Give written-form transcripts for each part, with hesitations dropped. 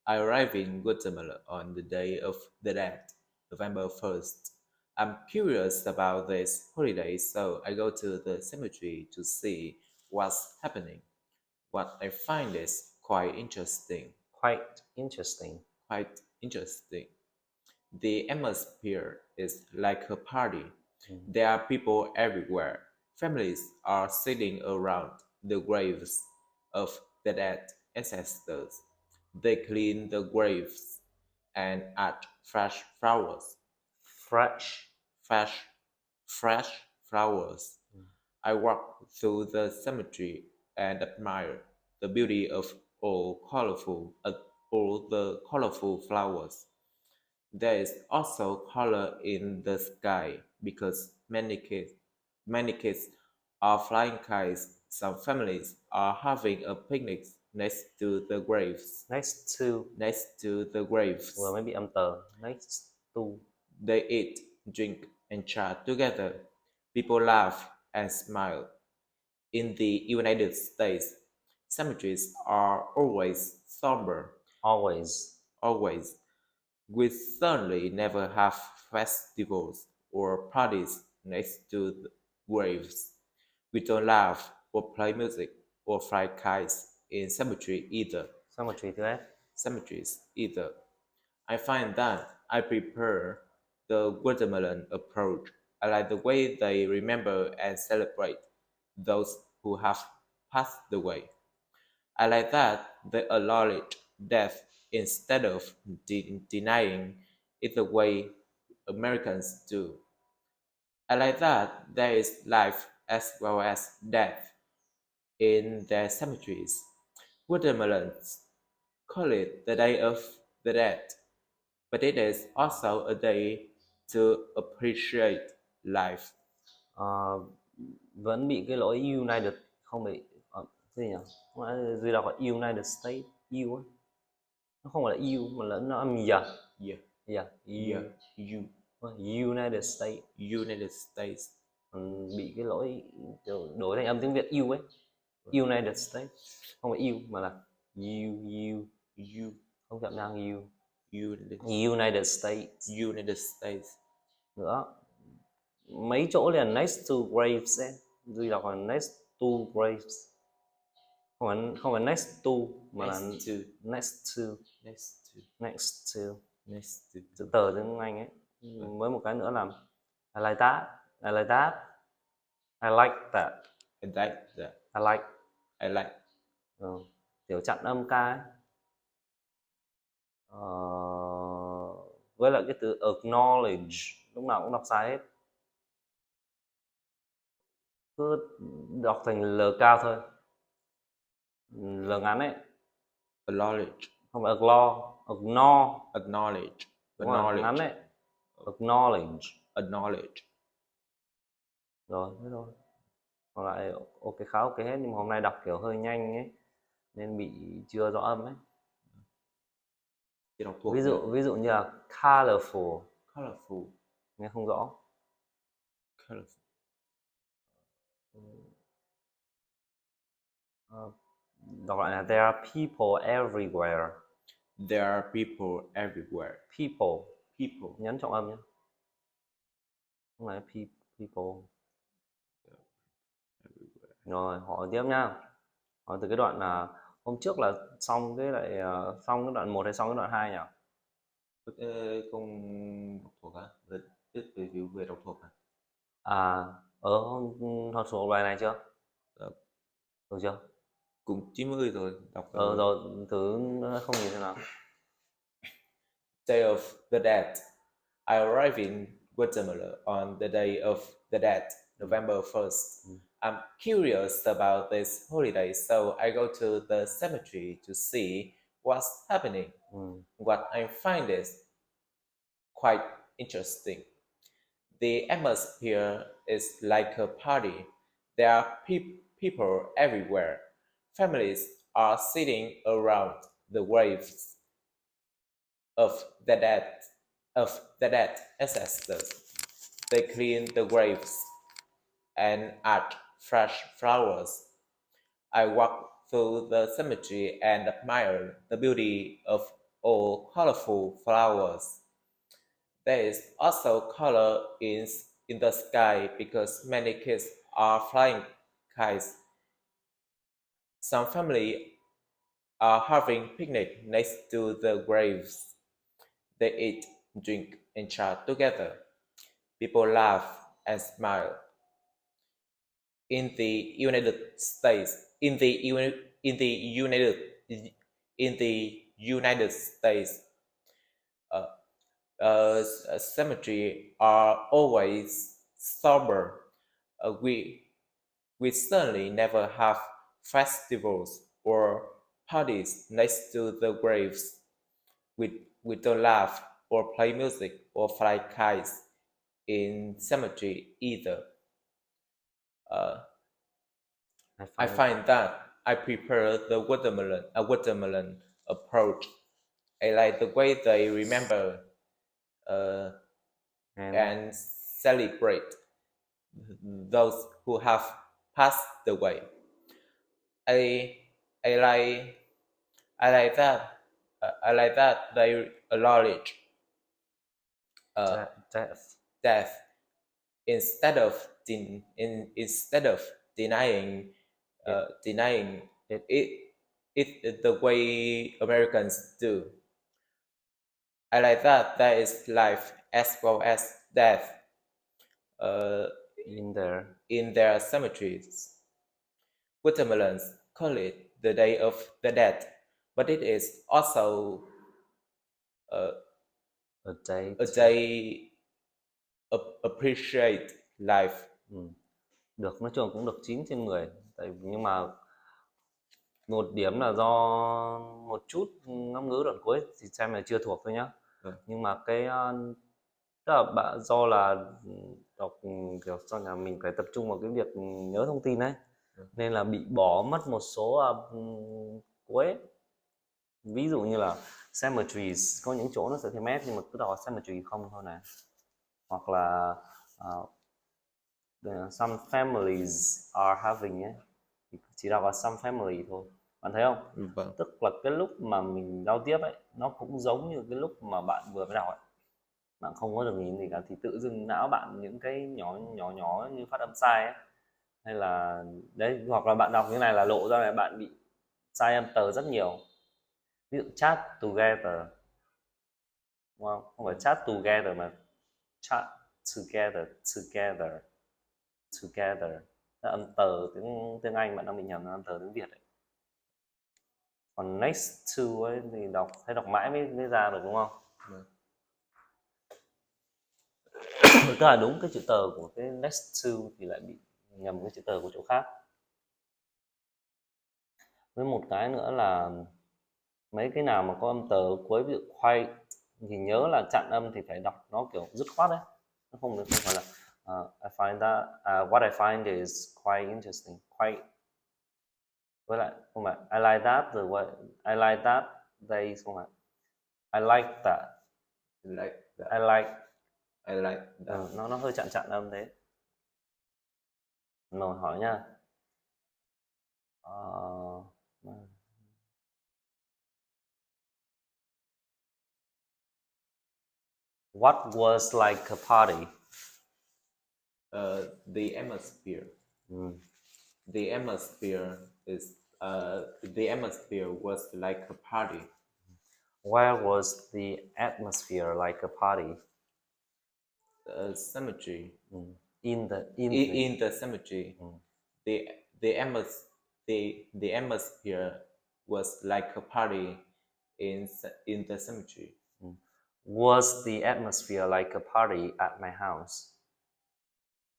I arrived in Guatemala on the Day of the Dead, November 1st. I'm curious about this holiday, so I go to the cemetery to see what's happening. What I find is quite interesting. Quite interesting. Quite interesting. The atmosphere is like a party. There are people everywhere. Families are sitting around the graves of the dead ancestors. They clean the graves and add fresh flowers. Fresh. Fresh, fresh flowers. I walk through the cemetery and admire the beauty of all the colorful flowers. There is also color in the sky because many kids are flying kites. Some families are having a picnic next to the graves. Next to. Next to the graves, Vừa mới bị âm tờ. Next to. they eat, drink, and chat together. People laugh and smile. In the United States, cemeteries are always somber. Always. Always. We certainly never have festivals or parties next to the graves. We don't laugh or play music or fly kites in cemeteries either. I find that I prefer the Guatemalan approach. I like the way they remember and celebrate those who have passed away. I like that they acknowledge death instead of denying it the way Americans do. I like that there is life as well as death in their cemeteries. Guatemalans call it the Day of the Dead, but it is also a day to appreciate life. Ờ, Vẫn bị cái lỗi United, không bị gì nhỉ? Duy đọc là United States, U á. Nó không phải là U mà là nó âm yeah. Yeah, Yeah, yeah, United States. United States. Bị cái lỗi đổi thành âm tiếng Việt U ấy. United States, không phải U mà là U, không chậm ngang U. United States. United States. Nữa, mấy chỗ liền next to graves ấy, Duy đọc là next to graves, không phải next to mà là next to chữ tờ tiếng Anh ấy. Với một cái nữa là I like that, I like that, I like that, I like that. I like. Tiểu chặn âm ca ấy. Với lại cái từ acknowledge lúc nào cũng đọc sai hết, cứ đọc thành L cao thôi, L ngắn ấy. Acknowledge. Không phải Acknowledge. Đúng rồi, ngắn ấy. Acknowledge. Rồi, thế thôi. Còn lại ok, khá ok hết, nhưng mà hôm nay đọc kiểu hơi nhanh ấy nên bị chưa rõ âm ấy. Ví dụ như là colorful nghe không rõ. Đọc lại là there are people everywhere. There are people everywhere. People nhấn trọng âm nhé, không phải people. Rồi hỏi tiếp nhá, hỏi từ cái đoạn là hôm trước là xong cái đoạn 1 hay xong cái đoạn 2 nhỉ? Không đọc thuộc hả? Tiếp review về đọc thuộc hả? Học thuộc bài này chưa? Được chưa? Cũng 90 rồi, đọc rồi thử không nhìn thế nào. Day of the Dead. I arrived in Guatemala on the Day of the Dead, November 1st. I'm curious about this holiday, so I go to the cemetery to see what's happening. What I find is quite interesting. The atmosphere is like a party. There are people everywhere. Families are sitting around the graves of the dead ancestors. They clean the graves and add fresh flowers. I walk through the cemetery and admire the beauty of or colorful flowers. There is also color in the sky because many kids are flying kites. Some family are having picnic next to the graves. They eat, drink, and chat together. People laugh and smile. In the United States, in the United States, uh, cemetery are always sober. We certainly never have festivals or parties next to the graves. We don't laugh or play music or fly kites in cemetery either. Uh, I I find find that I prefer the watermelon approach. I like the way they remember uh, and and celebrate those who have passed away. I I like I like that I like that they acknowledge uh, death. death instead of denying It denying it it the way Americans do. I like that there is life as well as death uh, in there. in their cemeteries. Watermelons call it the Day of the Dead, but it is also uh, A day a to day appreciate life. ừ. Được, nói chung cũng được 9/10. Nhưng mà một điểm là do một chút ngôn ngữ đoạn cuối thì xem là chưa thuộc thôi nhá. Nhưng mà cái tức là bạn do là đọc kiểu cho là mình phải tập trung vào cái việc nhớ thông tin ấy, nên là bị bỏ mất một số cuối. Ví dụ như là cemeteries có những chỗ nó sẽ thêm s nhưng mà cứ đọc cemetery không thôi này, hoặc là some families are having ấy thì chỉ đọc là some family thôi. Bạn thấy không? Vâng. Tức là cái lúc mà mình giao tiếp ấy nó cũng giống như cái lúc mà bạn vừa mới đọc ấy, bạn không có được nhìn gì cả thì tự dưng não bạn những cái nhỏ nhỏ nhỏ như phát âm sai ấy, hay là đấy, hoặc là bạn đọc như này là lộ ra là bạn bị sai âm tờ rất nhiều. Ví dụ chat together, đúng không? Không phải chat together mà chat together, together, together. Âm tờ tiếng Anh bạn đang bị nhầm âm tờ tiếng Việt ấy. Còn next to ấy thì thấy đọc mãi mới ra được, đúng không? Tức là đúng cái chữ tờ của cái next to thì lại bị nhầm cái chữ tờ của chỗ khác. Với một cái nữa là mấy cái nào mà có âm tờ cuối ví dụ quite thì nhớ là chặn âm thì phải đọc nó kiểu dứt khoát đấy, nó không phải là I find that what I find is quite interesting, quite, với lại không phải I like that the way I like that they, không phải I like that, Like that. I like that. Nó hơi chặn chặn âm thế. Rồi hỏi nha. What was like a party? The atmosphere. The atmosphere is the atmosphere was like a party. Where was the atmosphere like a party? Cemetery. In the In the cemetery. The the atmos the atmosphere was like a party in the cemetery. Was the atmosphere like a party at my house?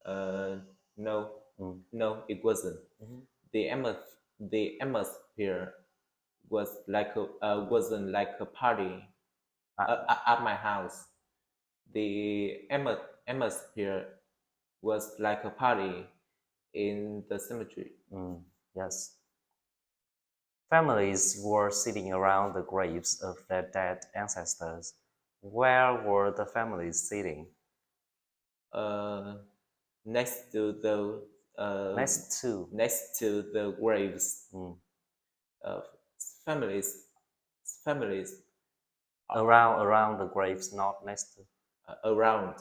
No, no, it wasn't. The atmosphere was like a wasn't like a party at my house. The atmosphere was like a party in the cemetery. Yes. Families were sitting around the graves of their dead ancestors. Where were the families sitting? Next to the next to the graves. Families families Around the graves, not next to. Around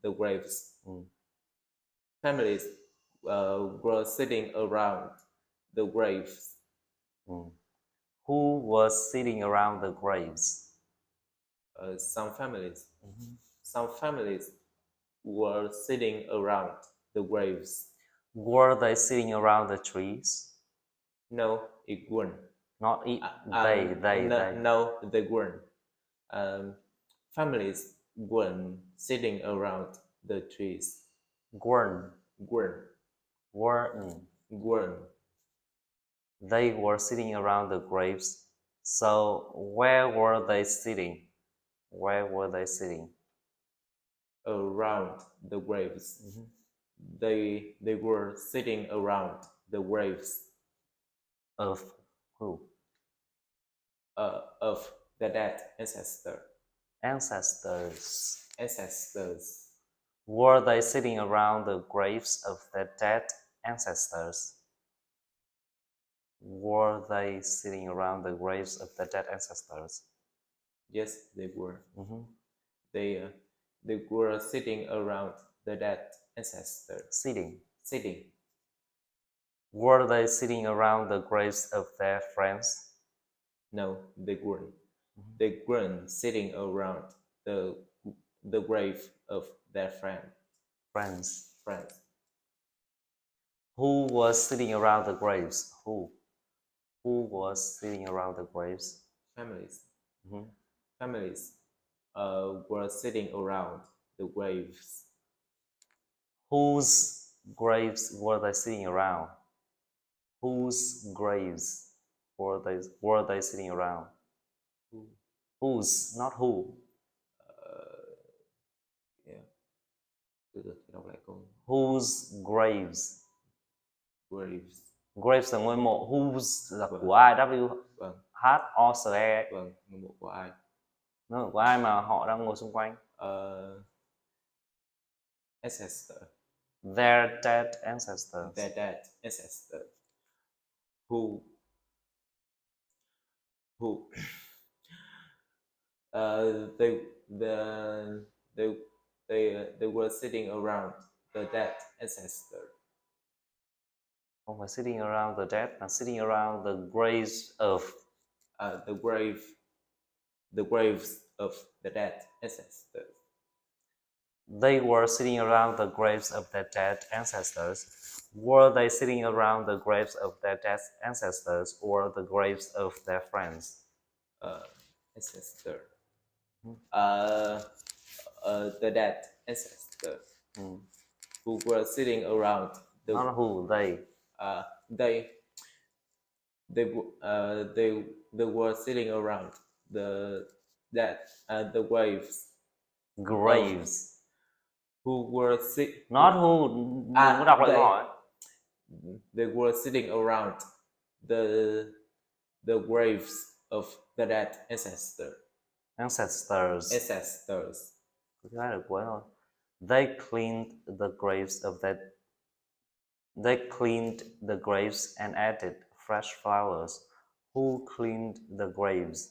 the graves. Mm. Families were sitting around the graves. Mm. Who was sitting around the graves? Some families. Mhm. Some families were sitting around the graves. Were they sitting around the trees? No, it weren't. Not it. They. No, they weren't. Families weren't sitting around the trees. Weren't. Weren't. Weren't. Weren't. They were sitting around the graves. So where were they sitting? Where were they sitting? Around the graves. Mhm. They were sitting around the graves Of who? of the dead Ancestors. ancestors. Were they sitting around the graves of their dead ancestors? Were they sitting around the graves of their dead ancestors? Yes, they were. Mhm. They were sitting around the dead ancestors. Sitting. Sitting. Were they sitting around the graves of their friends? No, they weren't. Mhm. They weren't sitting around the grave of their Friends. friends. Who was sitting around the graves? Who? Who was sitting around the graves? Families. Mhm. Families were sitting around the graves. Whose graves were they sitting around? Whose graves were they sitting around? Who? Whose, not who. Yeah. Từ từ, đọc lại câu. Whose graves. Graves. Graves là ngôi mộ. Whose là Vâng. của ai? W Vâng. H O S E. Vâng, ngôi mộ của ai? Nó là của ai mà họ đang ngồi xung quanh? Ancestor. Their dead ancestors. Their dead ancestor. Who they the they were sitting around the dead ancestor. Không phải sitting around the dead, mà sitting around the graves of. The graves of the dead ancestors. They were sitting around the graves of their dead ancestors. Were they sitting around the graves of their dead ancestors or the graves of their friends? Ancestor. The dead ancestor. Who were sitting around the. Not who, they. They were sitting around the dead the graves. Graves. Who were sit. Not who. Đừng có đọc lại câu hỏi. They were sitting around the graves of the dead ancestors. Ancestors. Thứ hai là cuối thôi. They cleaned the graves of their. They cleaned the graves and added fresh flowers. Who cleaned the graves?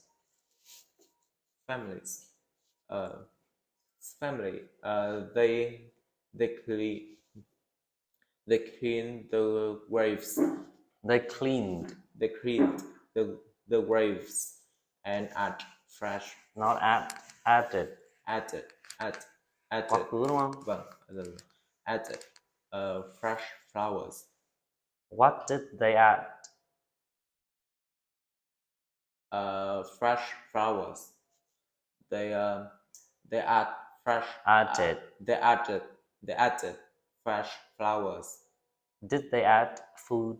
Families. Family. They clean the graves. They cleaned. They cleaned the graves and add fresh. Not added. Added. Quá khứ đúng không? Vâng. Added fresh flowers. What did they add? Fresh flowers. They add fresh. Added. They added fresh flowers. Did they add food?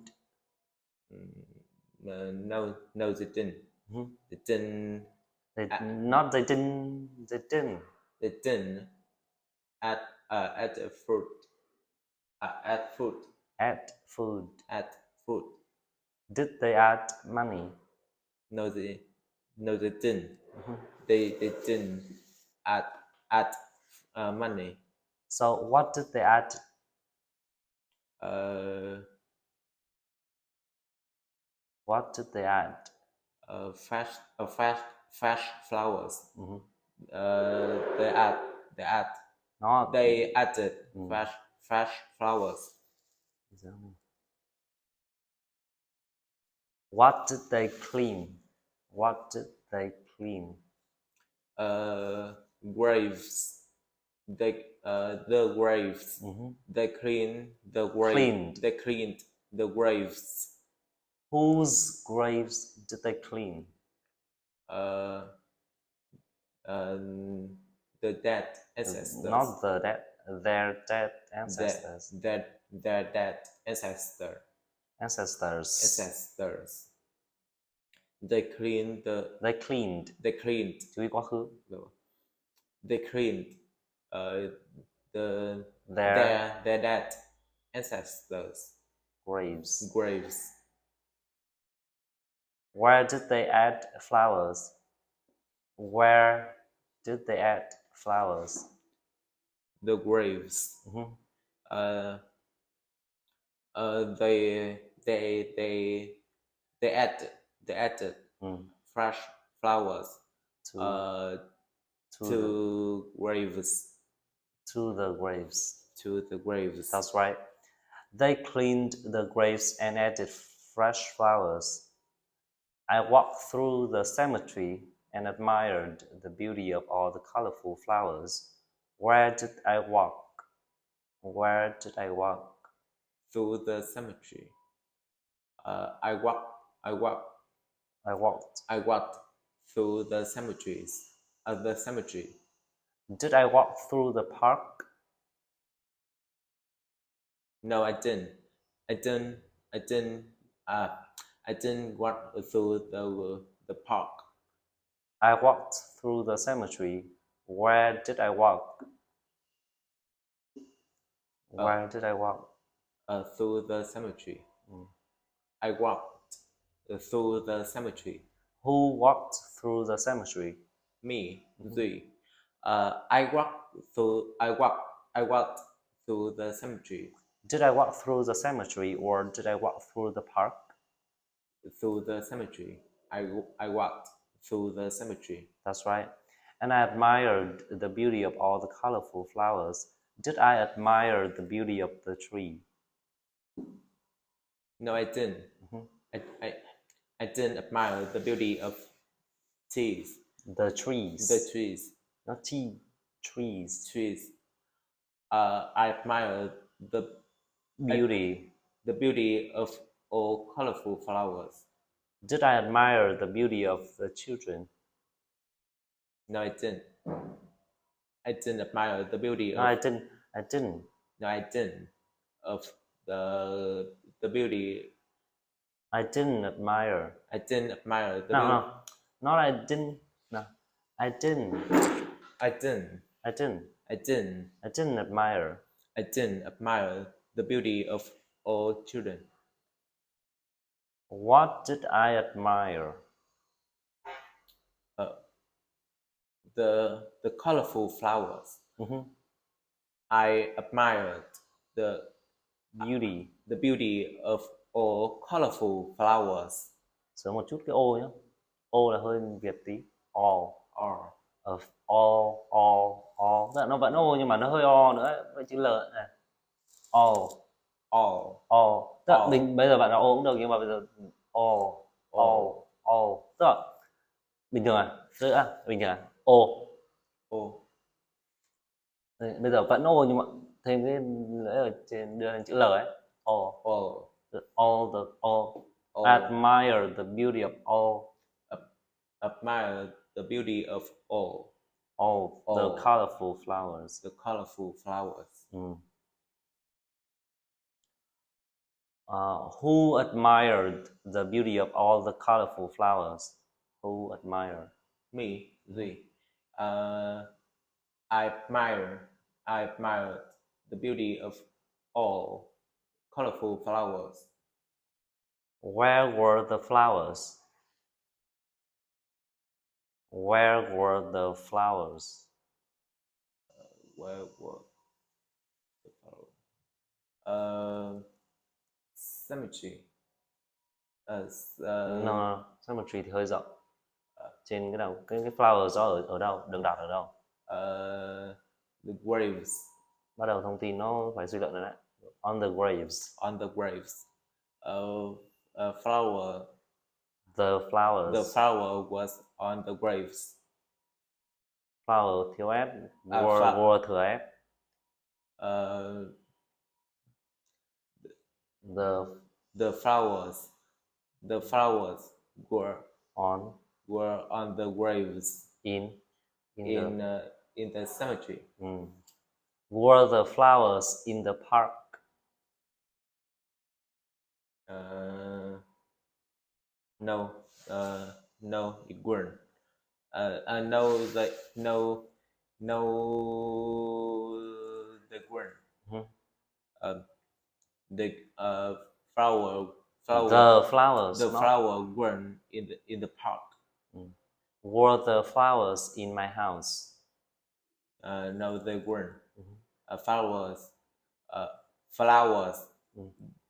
No, they didn't. Mhm. They didn't. They didn't. They didn't add fruit. Add food. Add food. Add food. Did they add money? No, they didn't. Mhm. They didn't add money. So what did they add? Uh, What did they add? fresh fresh flowers. Mhm. They add Nó they added fresh flowers. What did they clean? What did they clean? Graves. The graves. They clean the grave. Cleaned. They cleaned the graves. Whose graves did they clean? Uh, the dead ancestors. Not the dead, their dead ancestors. Their dead ancestors. Ancestors. They cleaned the. They cleaned. They cleaned. Chú ý quá khứ. They cleaned their dead ancestors' graves. Where did they add flowers? Where did they add flowers? The graves. They added fresh flowers to graves. To the graves. To the graves. That's right. They cleaned the graves and added fresh flowers. I walked through the cemetery and admired the beauty of all the colorful flowers. Where did I walk? Where did I walk? Through the cemetery. I walked through the cemeteries. The cemetery. Did I walk through the park? No, I didn't. I didn't walk through the park. I walked through the cemetery. Where did I walk? Where did I walk? Through the cemetery. I walked through the cemetery. Who walked through the cemetery? Me, Duy. I walked through the cemetery. Did I walk through the cemetery or did I walk through the park? Through the cemetery. I walked through the cemetery. That's right. And I admired the beauty of all the colorful flowers. Did I admire the beauty of the tree? No, I didn't. I didn't admire the beauty of trees. The trees. The trees. Not tea. Trees. Trees. I admire the beauty. The beauty of all colorful flowers. Did I admire the beauty of the children? No, I didn't. I didn't admire the beauty No, of. I didn't. No, I didn't. Of the beauty. I didn't admire. I didn't admire the. No. Not I didn't. No, I didn't. I didn't. I didn't. I didn't. I didn't admire. I didn't admire the beauty of all children. What did I admire? The colorful flowers. I admired the beauty of all colorful flowers. Sửa một chút cái ô nhé. Ô là hơi Việt tí. All. Of all. Tức là nó vẫn ô nhưng mà nó hơi o nữa. Vậy chữ L này. All. Tức là bây giờ bạn nào ô cũng được nhưng mà bây giờ all. Tức là bình thường à? Bình thường à? Ô. Bây giờ vẫn ô nhưng mà thêm cái lưỡi ở trên đưa lên chữ L ấy. All. Admire the beauty of all. Admire the beauty of all. The colorful flowers. The colorful flowers. Who admired the beauty of all the colorful flowers? Who admired? Me, Duy. I admired the beauty of all colorful flowers. Where were the flowers? Where were the flowers? Where were the flowers? Cemetery. No, cemetery thì hơi rộng. trên cái đầu, cái flowers đó ở đâu, được đặt ở đâu? The graves. Bắt đầu thông tin nó phải suy luận rồi đấy. On the graves. On the graves. Flower. The flowers. The flower was on the graves. Flower thiếu s, were thừa s. The flowers were on the graves in the cemetery. Were the flowers in the park? No, it weren't. No, they weren't. The flower. The flowers. The flower weren't in the park. Were the flowers in my house? No, they weren't. Flowers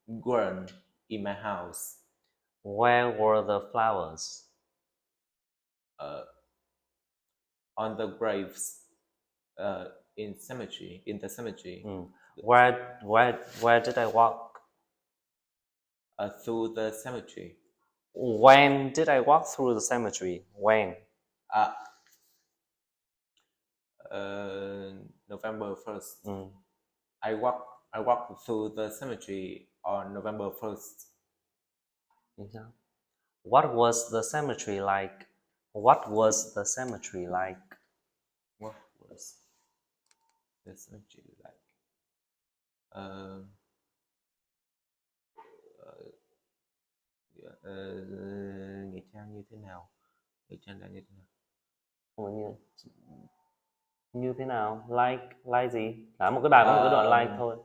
weren't in my house. Where were the flowers? On the graves. In the cemetery. Where did I walk? Through the cemetery. When did I walk through the cemetery? When? November 1st. I walked through the cemetery on November 1st. What was the cemetery like? What was the cemetery like? What was the cemetery like? Nghĩa trang như thế nào? Nghĩa trang là như thế nào? Như thế nào? Like gì? Cả một cái bài có một cái đoạn like thôi.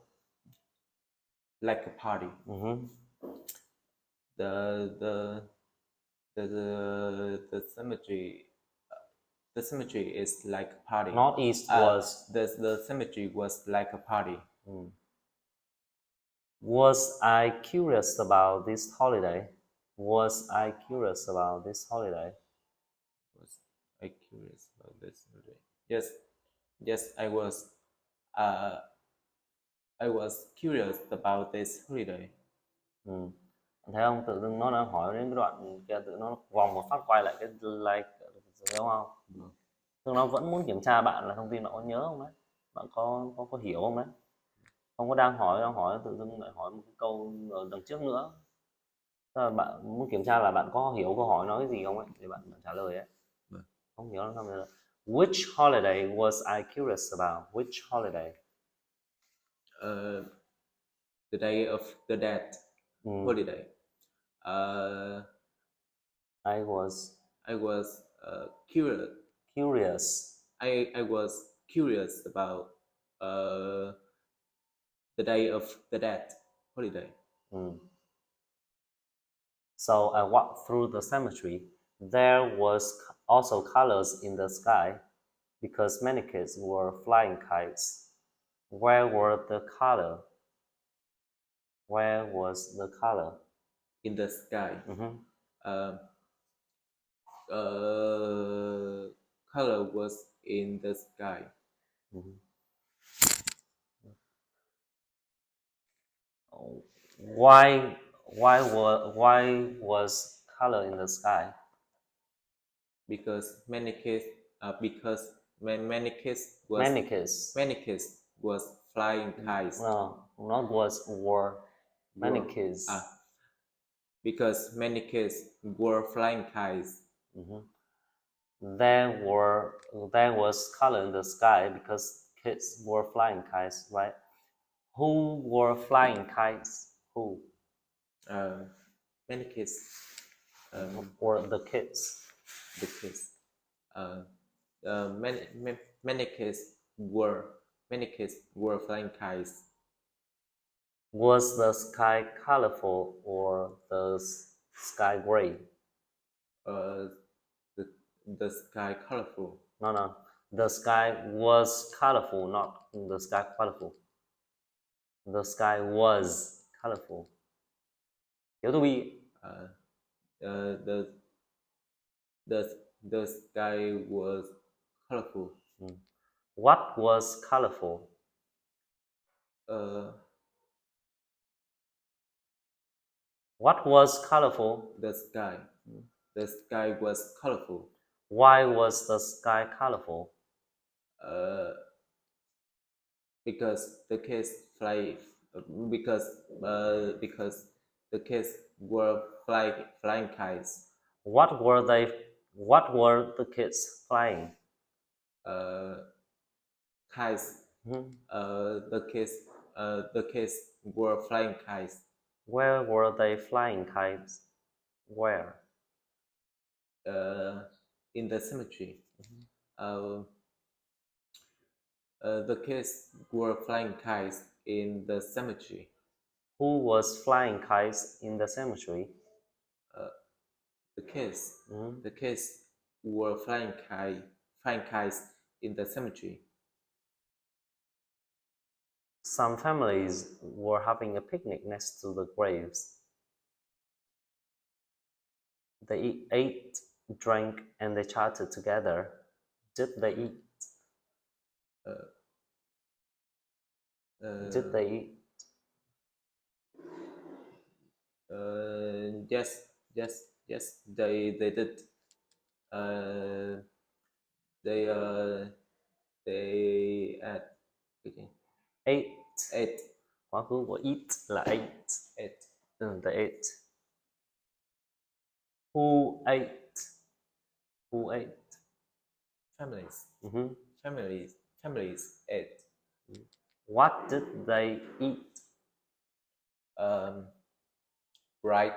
Like a party. The cemetery is like a party. Northeast was. The cemetery was like a party. Was I curious about this holiday? Was I curious about this holiday? Was I curious about this holiday? Yes, I was. I was curious about this holiday. Thấy không? Tự dưng nó đang hỏi đến cái đoạn kia, tự nó vòng một phát quay lại cái like, đúng không? Tức nó vẫn muốn kiểm tra bạn là thông tin bạn có nhớ không đấy? Bạn có hiểu không đấy? Không có đang hỏi tự dưng lại hỏi một cái câu ở đằng trước nữa. Tức là bạn muốn kiểm tra là bạn có hiểu câu hỏi nói cái gì không ấy, để bạn trả lời ấy. Không hiểu không rồi. Which holiday was I curious about? Which holiday? The Day of the Dead holiday. I was curious. I was curious about the Day of the Dead holiday. So I walked through the cemetery. There was also colors in the sky because many kids were flying kites. Where were the color? Where was the color? In the sky. Color was in the sky. Why was color in the sky? Because many kids was flying kites. No, not was, were. Many kids. Because many kids were flying kites. There was color in the sky because kids were flying kites, right? Who were flying kites? Who? Many kids. Or the kids. The kids. Many kids were flying kites. Was the sky colorful or the sky gray? The sky colorful. No. The sky was colorful, not the sky colorful. The sky was colorful. Yếu tố B. The sky was colorful. What was colorful? Uh, What was colorful? the sky. The sky was colorful. Why was the sky colorful? Uh, because the kids fly. Because the kids were flying kites. What were the kids flying? Uh, kites. Mhm. The kids were flying kites. Where were they flying kites? Where? In the cemetery. Uh, the kids were flying kites in the cemetery. Who was flying kites in the cemetery? The kids. Mhm. The kids were flying kites in the cemetery. Some families were having a picnic next to the graves. They ate, drank, and they chatted together. Did they eat? Did they eat? Yes, yes, yes. They did. Uh, they they ate. Okay. Ate. Ate. Quá khứ của eat là ate. Ate. They ate. Who ate? Who ate? Families. Mhm. Families ate. What did they eat? Right.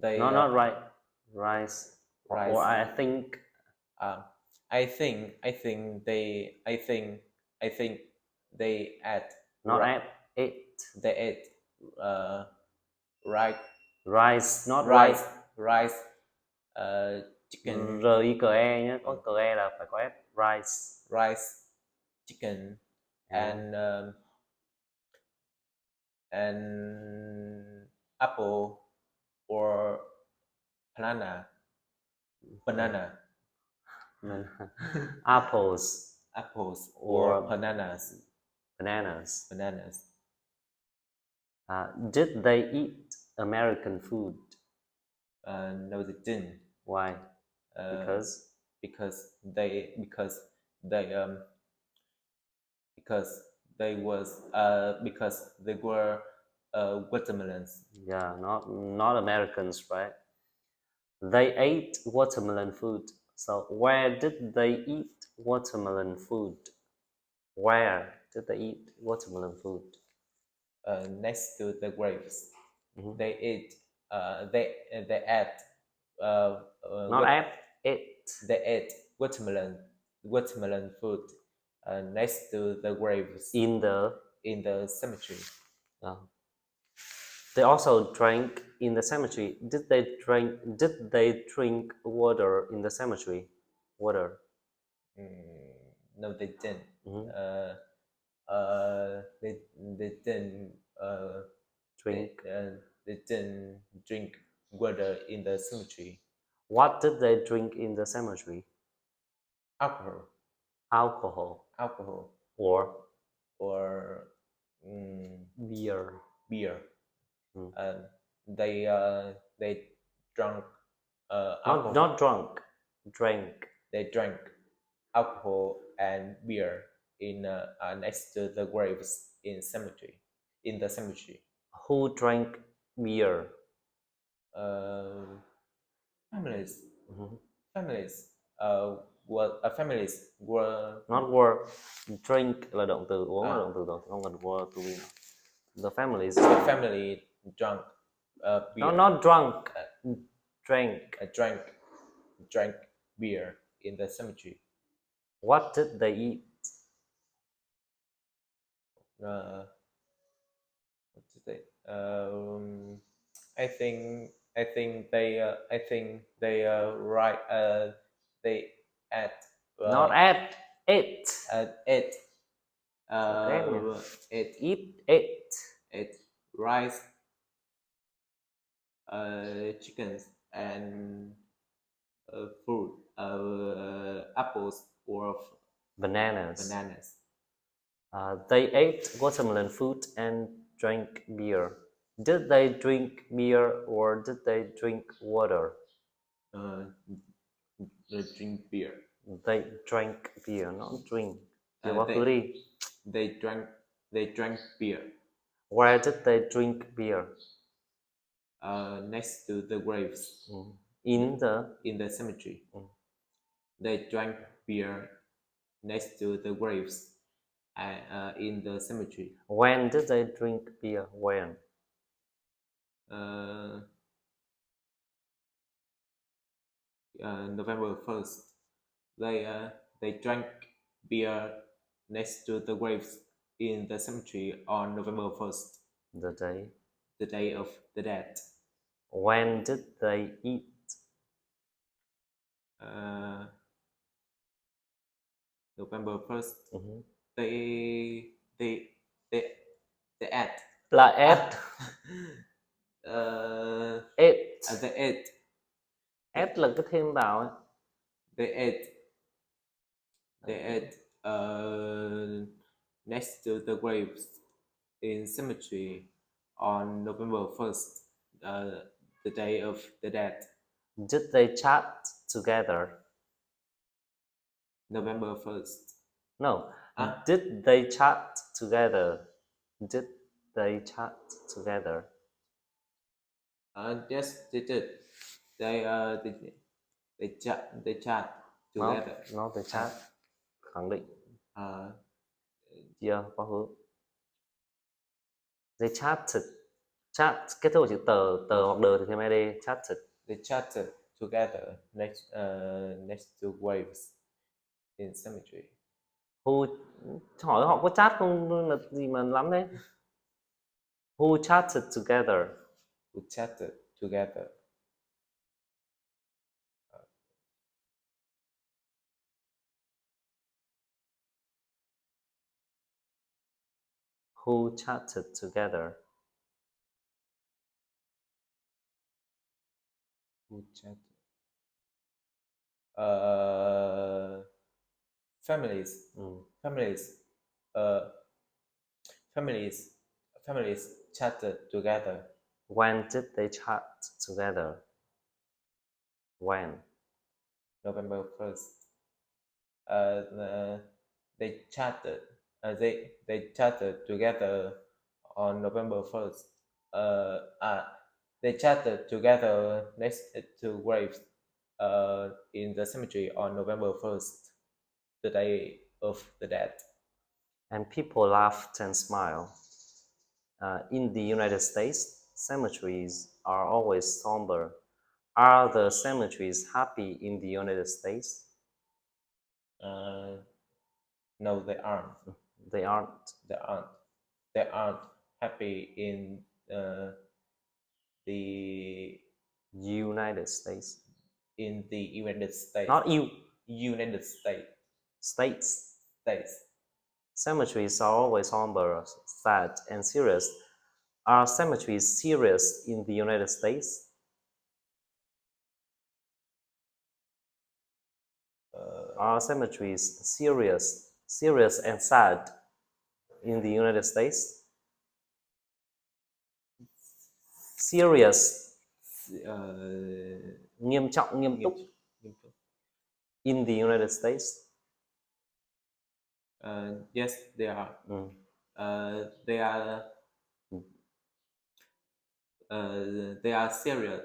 They No, not right. Rice. rice. Or I think. I think they ate. Not ate. Ate. They ate. Right. Rice, not Rice. right. Rice. Chicken. R-I-C-E nhé, có CE là phải có S. Rice. Rice. Chicken. And apple or banana. Apples or bananas. Did they eat American food? No, they didn't. Why? Because they because they were watermelons. Yeah, not Americans, right? They ate watermelon food. So where did they eat watermelon food? Where did they eat watermelon food? Next to the graves. Mhm. They ate. They ate. Not ate. Ate. They ate watermelon food next to the graves In the cemetery. uh, they also drank in the cemetery. Did they drink water in the cemetery? Water. No, they didn't. Mhm. They didn't Drink. they didn't drink water in the cemetery. What did they drink in the cemetery? Alcohol. Alcohol. Or beer. They drank alcohol. Not drunk. Drank. They drank alcohol and beer in next to the graves in the cemetery. Who drank beer? Families. Mhm. Families were Not were. Drink là động từ, uống là động từ rồi, không cần were to be. The families. The family drank beer. No, not drunk. Drank beer in the cemetery. What did they eat? What did they? I think they right. They ate. Not at. Ate. Ate. Ate rice, chickens, and fruit, apples or bananas. bananas. They ate watermelon fruit and drank beer. Did they drink beer or did they drink water? Uh, drink beer. They drank beer, not drink. Điều Uh, quá khứ they đi. they drank beer. Where did they drink beer? Next to the graves In the cemetery. They drank beer next to the graves in the cemetery. When did they drink beer? When? November 1st. They drank beer next to the graves in the cemetery on November 1st, the day of the dead. When did they eat? November 1st. They ate. Là ate. Ate. They ate. Ate là cái thêm vào ấy. They ate next to the graves in cemetery on November 1st, the day of the dead. Did they chat together? November 1st. No. Did they chat together? Did they chat together? Yes, they did. They chat together. Nó they chat. Khẳng định. Chưa, quá khứ. They chatted. Chat kết thúc bằng chữ tờ hoặc đờ thì thêm ed. Chatted. They chatted together next to graves in cemetery. Hỏi họ có chat không là gì mà lắm đấy. Who chatted together? Who chatted together? Who chatted together? Who chatted? Families. Families chatted together. When did they chat together? When? November 1st. They chatted. They chatted together on November 1st. They chatted together next to graves in the cemetery on November 1st, the day of the dead. And people laughed and smiled. In the United States, cemeteries are always somber. Are the cemeteries happy in the United States? No, they aren't. They aren't. They aren't happy in the United States. In the United States. Not you. United States. States. States. Cemeteries are always somber, sad, and serious. Are cemeteries serious in the United States? Are cemeteries serious and sad in the United States? Serious. Nghiêm trọng, nghiêm túc. In the United States? Yes, they are. They are serious.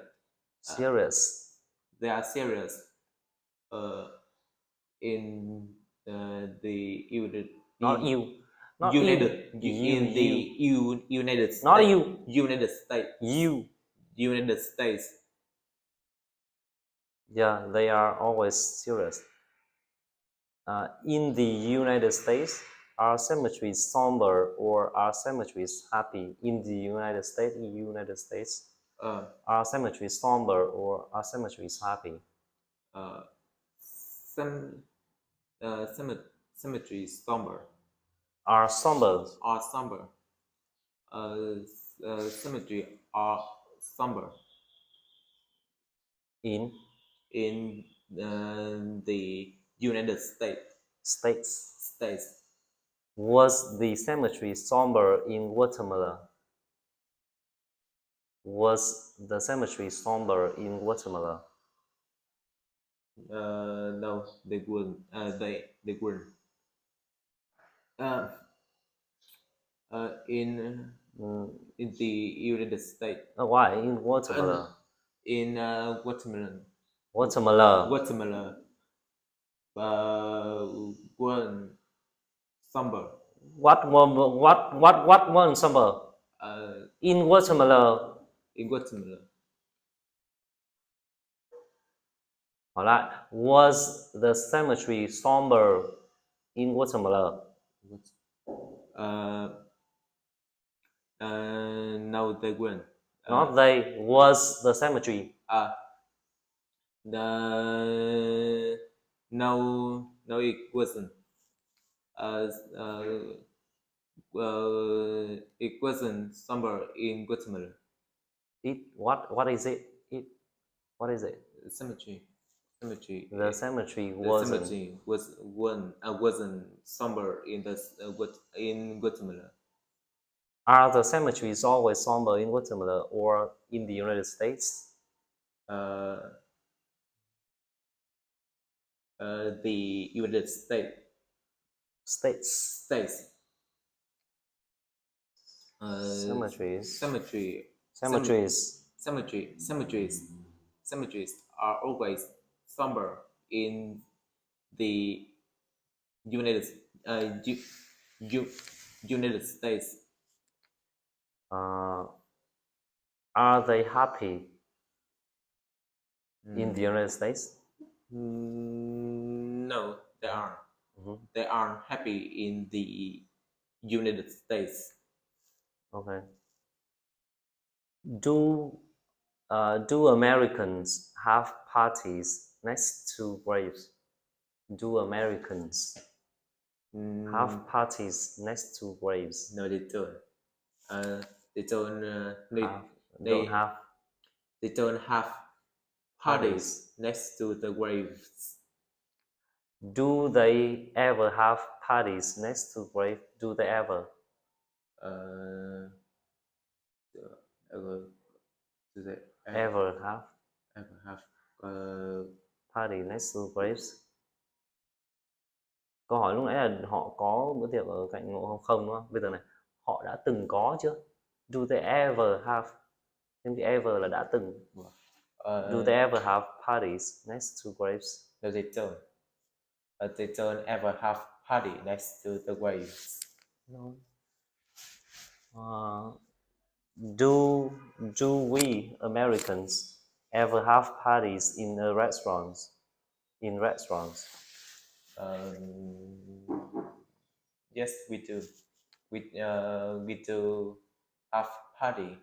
Serious. They are serious. In the United. Not you. Not United. You. In the United States. Not you. United States. You. United States. Yeah, they are always serious. In the United States, are cemeteries somber or are cemeteries happy? In the United States, are cemeteries somber or are cemeteries happy? Some cemeteries somber. Are somber. Are somber. Cemetery are somber. In the United States. States. Was the cemetery somber in Guatemala? Was the cemetery somber in Guatemala? No, they wouldn't. They wouldn't. Uh, in the United States. Why in Guatemala? In Guatemala. Guatemala. Guatemala. One somber. What one summer? In Guatemala. In Guatemala. 好啦 Was the cemetery somber in Guatemala? Uh, no, they wouldn't. Not they. Was the cemetery? The no, it wasn't. Uh, it wasn't somber in Guatemala. It what is it? What is it? Cemetery. The cemetery The wasn't. cemetery wasn't somber in in Guatemala. Are the cemeteries always somber in Guatemala or in the United States? The United States. Cemeteries. Cemeteries are always somber in the United United States. Are they happy in the United States? No, they aren't. They aren't happy in the United States. Okay. Do Americans have parties next to graves? Do Americans have parties next to graves? No, they don't. They don't. They don't have parties next to the graves. Do they ever have parties next to grave? Do they ever? Do they Ever have have party next to graves? Câu hỏi lúc nãy là họ có bữa tiệc ở cạnh mộ không đúng không? Bây giờ này, họ đã từng có chưa? Do they ever have? Thêm cái ever là đã từng. Do they ever have parties next to graves? No, they don't. They don't ever have party next to the graves. No. Do we Americans ever have parties in restaurants? In restaurants? Yes, we do. We do have parties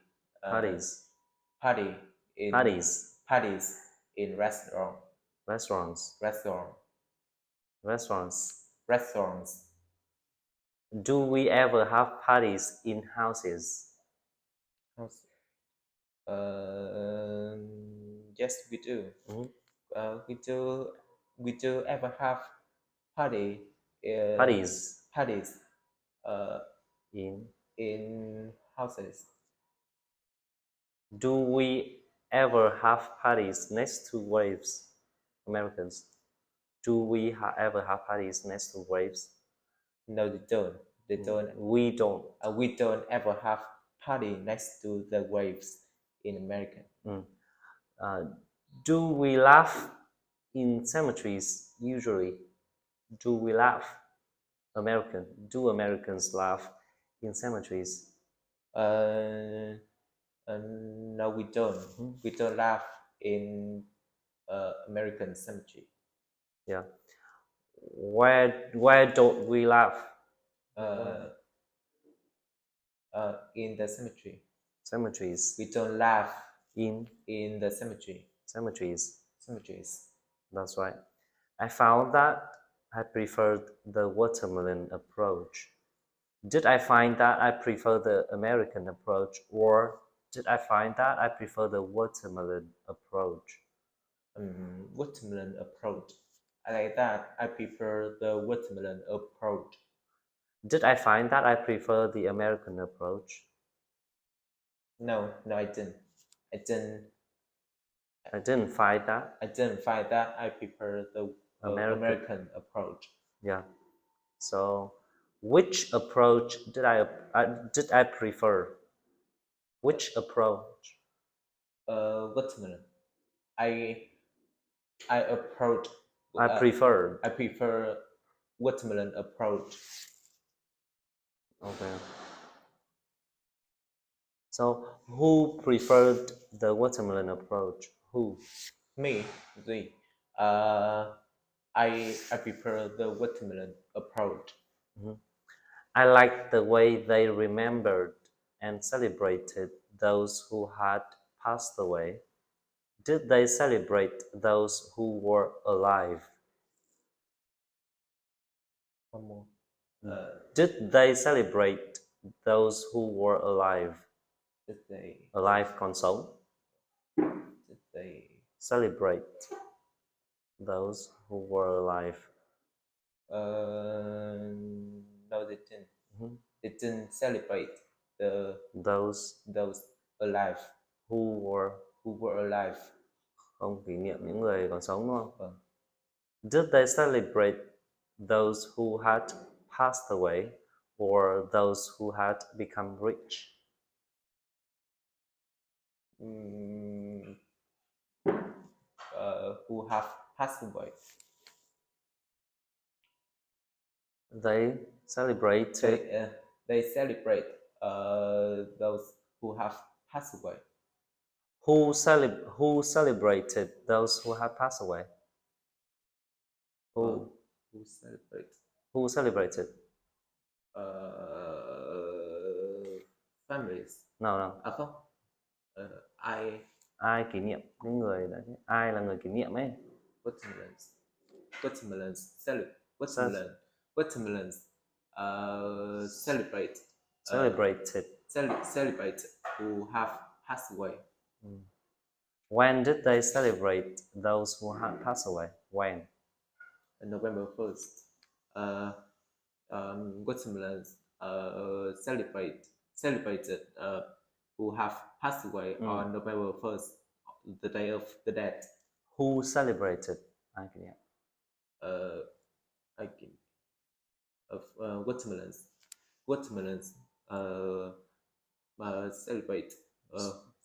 in Restaurants. Do we ever have parties in houses? Yes, we do. We do ever have parties in houses. Do we ever have parties next to graves? Americans. Do we ever have parties next to graves? No, they don't. They don't. We don't. We don't ever have party next to the graves in America. Do we laugh in cemeteries usually? Do we laugh? Do Americans laugh in cemeteries? No, we don't. We don't laugh in American cemetery. Yeah. Where don't we laugh? In the cemetery. Cemeteries. We don't laugh in the cemetery. Cemeteries. That's right. I found that I preferred the watermelon approach. Did I find that I prefer the American approach, or did I find that I prefer the watermelon approach? Watermelon approach. I like that. I prefer the watermelon approach. Did I find that I prefer the American approach? No, no, I didn't. I didn't. I didn't find that. I didn't find that. I prefer the American approach. Yeah. So, which approach did I prefer? Which approach? Watermelon. I I approach. I preferred. I prefer watermelon approach. Okay. So, who preferred the watermelon approach? Who? Me, the I prefer the watermelon approach. I liked the way they remembered and celebrated those who had passed away. Did they celebrate those who were alive? One more. Did they celebrate those who were alive? Did they? Alive còn sống. Did they? Celebrate those who were alive. No, they didn't. They didn't celebrate Those alive who were alive. không kỷ niệm những người còn sống đúng không? Did they celebrate those who had passed away or those who had become rich? Who have passed away. They celebrated. They celebrate those who have passed away. Who celebrated those who had passed away? Who celebrate? Who celebrated? Families. No. À không. Ai kỷ niệm những người đấy? Ai là người kỷ niệm ấy? Watermelons celebrate. Celebrate who have passed away. When did they celebrate those who had passed away? When? November 1st. Watermelons celebrated who have passed away on November 1st, the day of the dead. Who celebrated? Ai kỷ niệm? Watermelons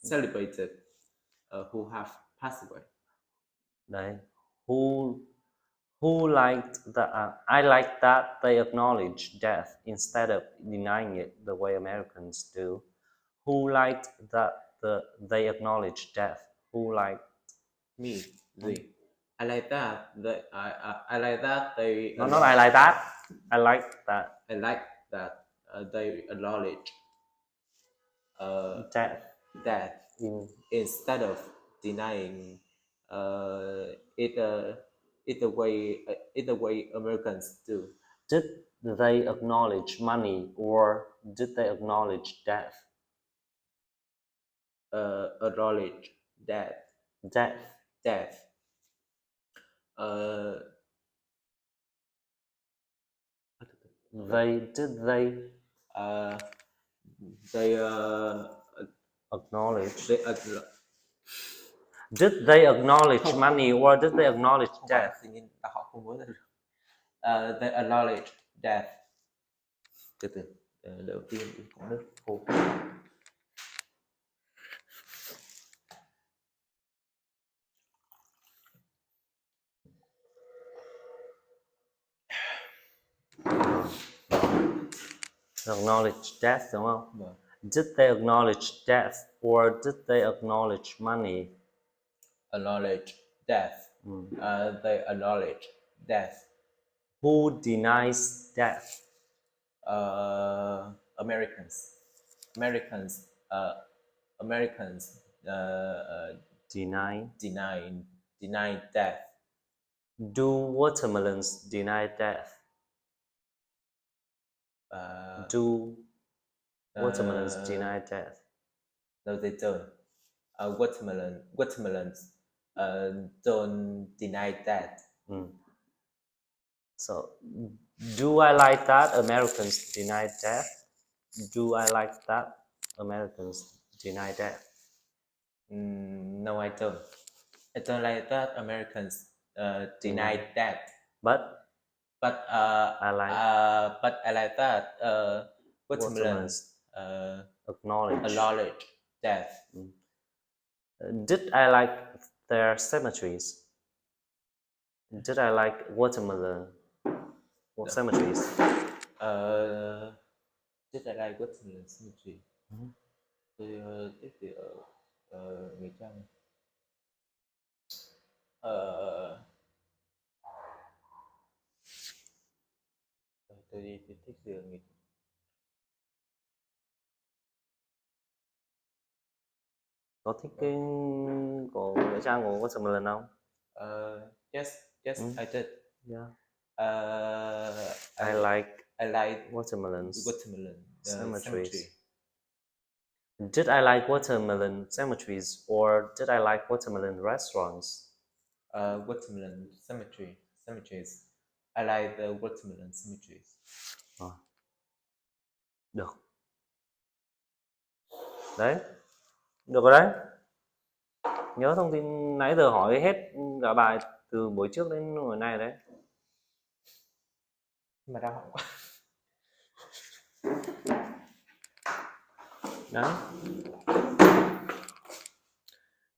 celebrated who have passed away. Đấy. Who liked that? I like that they acknowledge death instead of denying it the way Americans do. Who liked that they acknowledge death? Who liked? Me. I like that. I like that they. No, not I like that. I like that. I like that they acknowledge death instead of denying it the way Americans do. Did they acknowledge money or did they acknowledge death? Acknowledge death. Death. They acknowledge. Did they acknowledge money or did they acknowledge death? They acknowledge death. Đầu tiên có nước khô. Acknowledge death đúng không? Did they acknowledge death or did they acknowledge money? Acknowledge death. They acknowledge death. Who denies death? Americans. Deny death. Do watermelons deny death? Do watermelons deny death? No, they don't. Watermelons don't deny that. So, do I like that Americans deny death? Do I like that Americans deny death? No, I don't. I don't like that Americans deny that. But But I like but I like that watermelons watermelons acknowledge. acknowledge death. Did I like their cemeteries? Did I like watermelon cemeteries? Did I like watermelon cemetery? Tôi thích thì ở Nghĩa Trang. Tôi đi tôi thích thì ở Nghĩa Trang. Có thích cái của Nghĩa Trang của watermelon không? Yes, I did. Yeah. I like watermelon cemetery. cemeteries. Did I like watermelon cemeteries or did I like watermelon restaurants? Watermelon cemeteries. I like the watermelon cemeteries. Được. Đấy. Được rồi đấy. Nhớ thông tin nãy giờ hỏi hết cả bài từ buổi trước đến hồi nay đấy. Mà đau họng quá. Đấy.